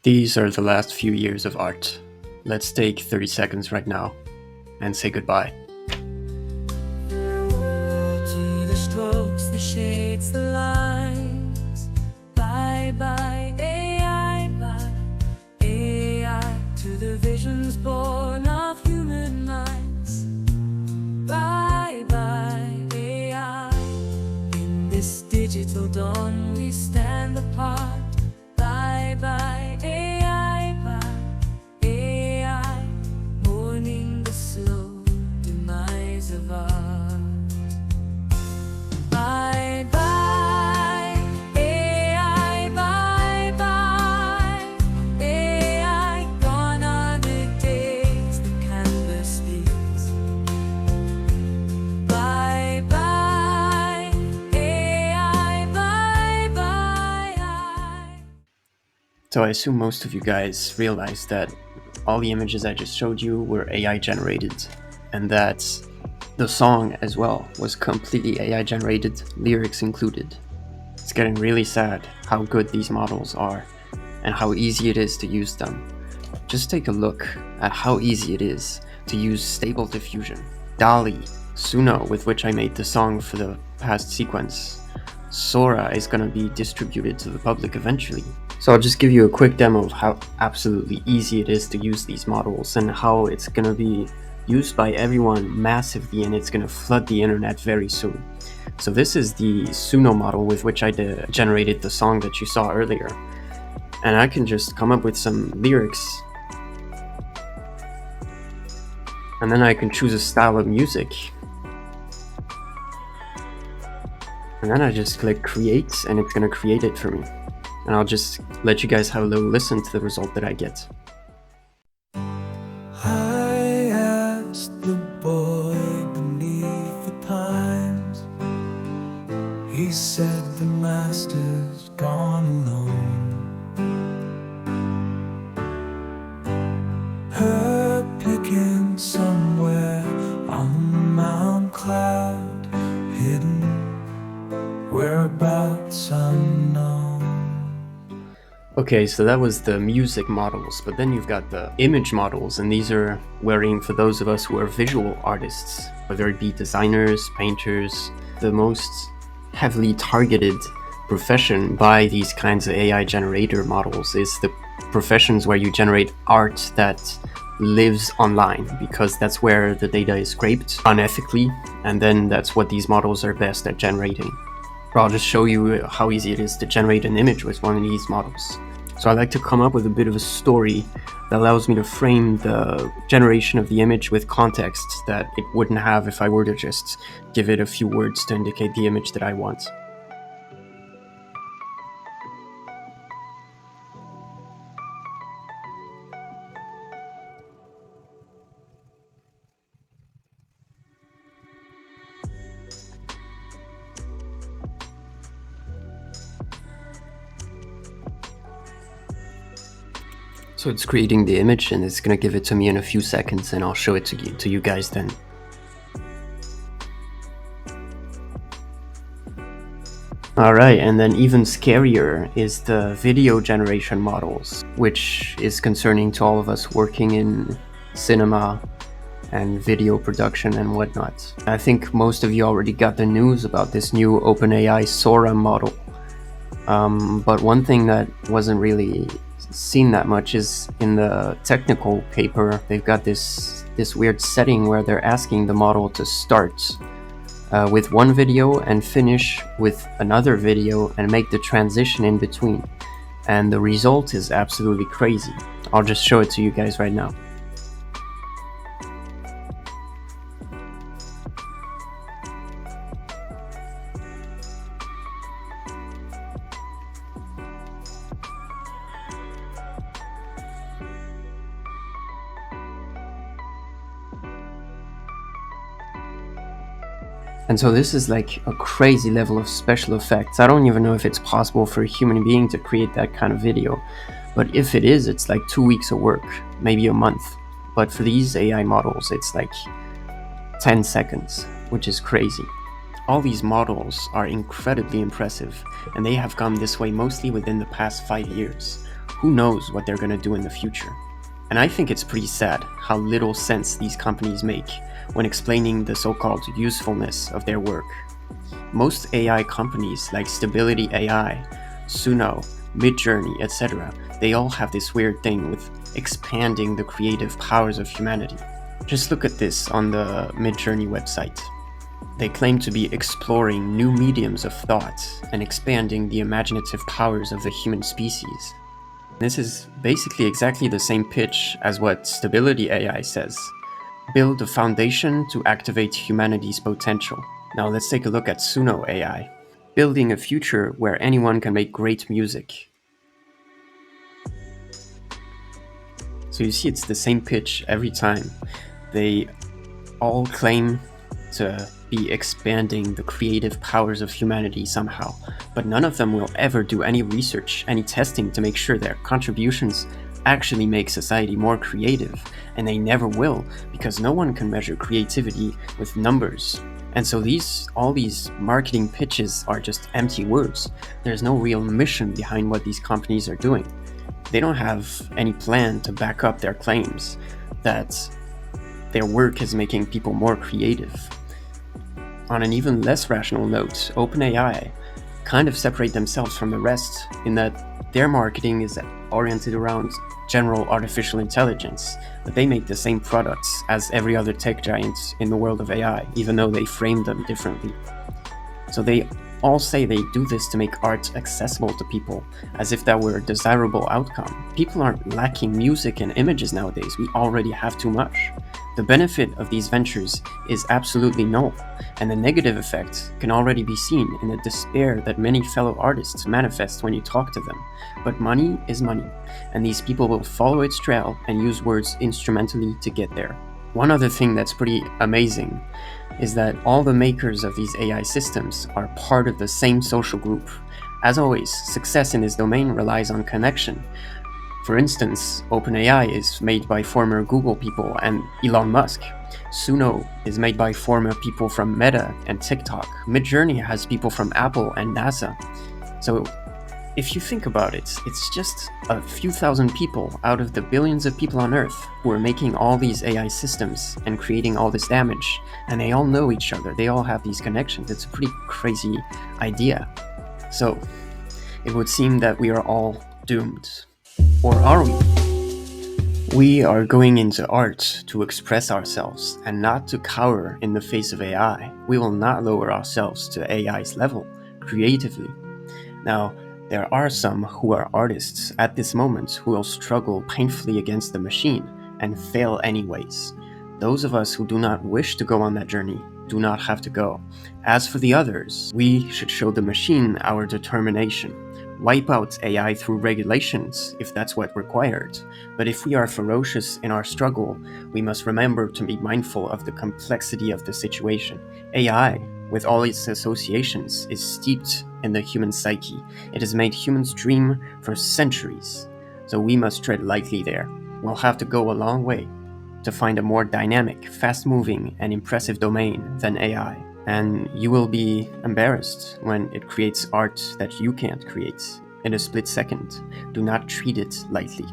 These are the last few years of art. Let's take 30 seconds right now and say goodbye. The strokes, the shades, the lines. Bye bye AI, bye AI to the visions born of human minds. Bye bye AI. In this digital dawn we stand apart. Bye bye AI, bye AI, mourning the slow demise of art. Bye bye AI, bye bye AI, gone are the days the canvas speaks. Bye bye AI, bye bye. So I assume most of you guys realized that all the images I just showed you were AI generated, and that the song as well was completely AI generated, lyrics included. It's getting really sad how good these models are and how easy it is to use them. Just take a look at how easy it is to use Stable Diffusion, DALL-E, Suno, with which I made the song for the past sequence. Sora is going to be distributed to the public eventually. So I'll just give you a quick demo of how absolutely easy it is to use these models and how it's going to be used by everyone massively, and it's going to flood the internet very soon. So this is the Suno model with which I generated the song that you saw earlier. And I can just come up with some lyrics, and then I can choose a style of music. And then I just click create, and it's going to create it for me. And I'll just let you guys have a little listen to the result that I get. I asked the boy beneath the pines. He said the master's gone alone. Her picking somewhere on Mount Cloud, hidden, whereabouts unknown. Okay, so that was the music models, but then you've got the image models, and these are worrying for those of us who are visual artists, whether it be designers, painters. The most heavily targeted profession by these kinds of AI generator models is the professions where you generate art that lives online, because that's where the data is scraped unethically, and then that's what these models are best at generating. I'll just show you how easy it is to generate an image with one of these models. So I like to come up with a bit of a story that allows me to frame the generation of the image with context that it wouldn't have if I were to just give it a few words to indicate the image that I want. So it's creating the image, and it's gonna give it to me in a few seconds, and I'll show it to you guys then. Alright, and then even scarier is the video generation models, which is concerning to all of us working in cinema and video production and whatnot. I think most of you already got the news about this new OpenAI Sora model. But one thing that wasn't really seen that much is in the technical paper. They've got this weird setting where they're asking the model to start with one video and finish with another video and make the transition in between, and the result is absolutely crazy. I'll just show it to you guys right now. And so this is like a crazy level of special effects. I don't even know if it's possible for a human being to create that kind of video. But if it is, it's like 2 weeks of work, maybe a month. But for these AI models, it's like 10 seconds, which is crazy. All these models are incredibly impressive, and they have come this way mostly within the past 5 years. Who knows what they're gonna do in the future? And I think it's pretty sad how little sense these companies make when explaining the so-called usefulness of their work. Most AI companies like Stability AI, Suno, Midjourney, etc., they all have this weird thing with expanding the creative powers of humanity. Just look at this on the Midjourney website. They claim to be exploring new mediums of thought and expanding the imaginative powers of the human species. This is basically exactly the same pitch as what Stability AI says. Build a foundation to activate humanity's potential. Now let's take a look at Suno AI. Building a future where anyone can make great music. So you see it's the same pitch every time. They all claim to be expanding the creative powers of humanity somehow, but none of them will ever do any research, any testing to make sure their contributions actually make society more creative, and they never will, because no one can measure creativity with numbers. And so all these marketing pitches are just empty words. There's no real mission behind what these companies are doing. They don't have any plan to back up their claims that their work is making people more creative. On an even less rational note, OpenAI kind of separate themselves from the rest in that their marketing is oriented around general artificial intelligence, but they make the same products as every other tech giant in the world of AI, even though they frame them differently. So they all say they do this to make art accessible to people, as if that were a desirable outcome. People aren't lacking music and images nowadays, we already have too much. The benefit of these ventures is absolutely null, and the negative effect can already be seen in the despair that many fellow artists manifest when you talk to them. But money is money, and these people will follow its trail and use words instrumentally to get there. One other thing that's pretty amazing is that all the makers of these AI systems are part of the same social group. As always, success in this domain relies on connection. For instance, OpenAI is made by former Google people and Elon Musk. Suno is made by former people from Meta and TikTok. Midjourney has people from Apple and NASA. So if you think about it, it's just a few thousand people out of the billions of people on Earth who are making all these AI systems and creating all this damage, and they all know each other, they all have these connections. It's a pretty crazy idea. So it would seem that we are all doomed. Or are we? We are going into art to express ourselves and not to cower in the face of AI. We will not lower ourselves to AI's level creatively. Now, there are some who are artists at this moment who will struggle painfully against the machine and fail anyways. Those of us who do not wish to go on that journey do not have to go. As for the others, we should show the machine our determination. Wipe out AI through regulations if that's what required. But if we are ferocious in our struggle, we must remember to be mindful of the complexity of the situation. AI, with all its associations, is steeped in the human psyche. It has made humans dream for centuries. So we must tread lightly there. We'll have to go a long way to find a more dynamic, fast-moving, and impressive domain than AI. And you will be embarrassed when it creates art that you can't create in a split second. Do not treat it lightly.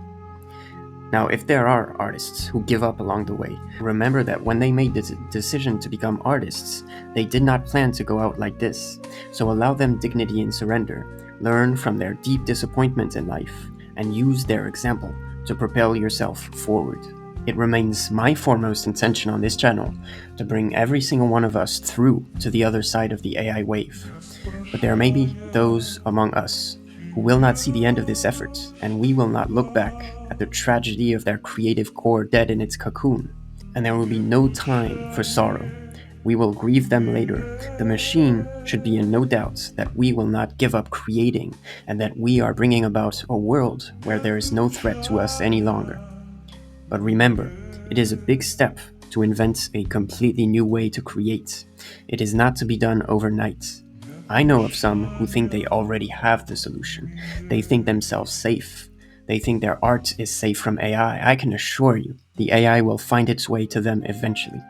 Now, if there are artists who give up along the way, remember that when they made the decision to become artists, they did not plan to go out like this. So allow them dignity and surrender. Learn from their deep disappointment in life, and use their example to propel yourself forward. It remains my foremost intention on this channel to bring every single one of us through to the other side of the AI wave. But there may be those among us who will not see the end of this effort, and we will not look back at the tragedy of their creative core dead in its cocoon. And there will be no time for sorrow. We will grieve them later. The machine should be in no doubt that we will not give up creating, and that we are bringing about a world where there is no threat to us any longer. But remember, it is a big step to invent a completely new way to create. It is not to be done overnight. I know of some who think they already have the solution. They think themselves safe. They think their art is safe from AI. I can assure you, the AI will find its way to them eventually.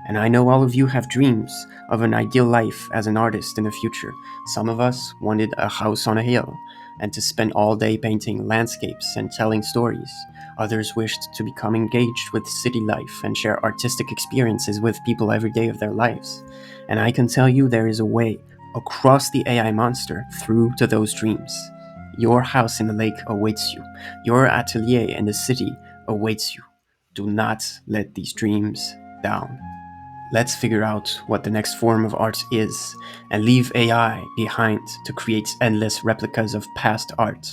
And I know all of you have dreams of an ideal life as an artist in the future. Some of us wanted a house on a hill, and to spend all day painting landscapes and telling stories. Others wished to become engaged with city life and share artistic experiences with people every day of their lives. And I can tell you there is a way across the AI monster through to those dreams. Your house in the lake awaits you. Your atelier in the city awaits you. Do not let these dreams down. Let's figure out what the next form of art is and leave AI behind to create endless replicas of past art.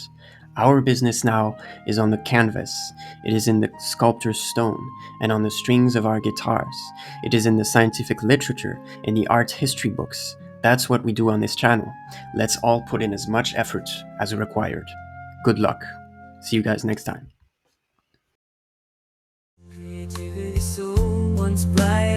Our business now is on the canvas, it is in the sculptor's stone, and on the strings of our guitars. It is in the scientific literature, in the art history books. That's what we do on this channel. Let's all put in as much effort as required. Good luck. See you guys next time. Creativity so once bright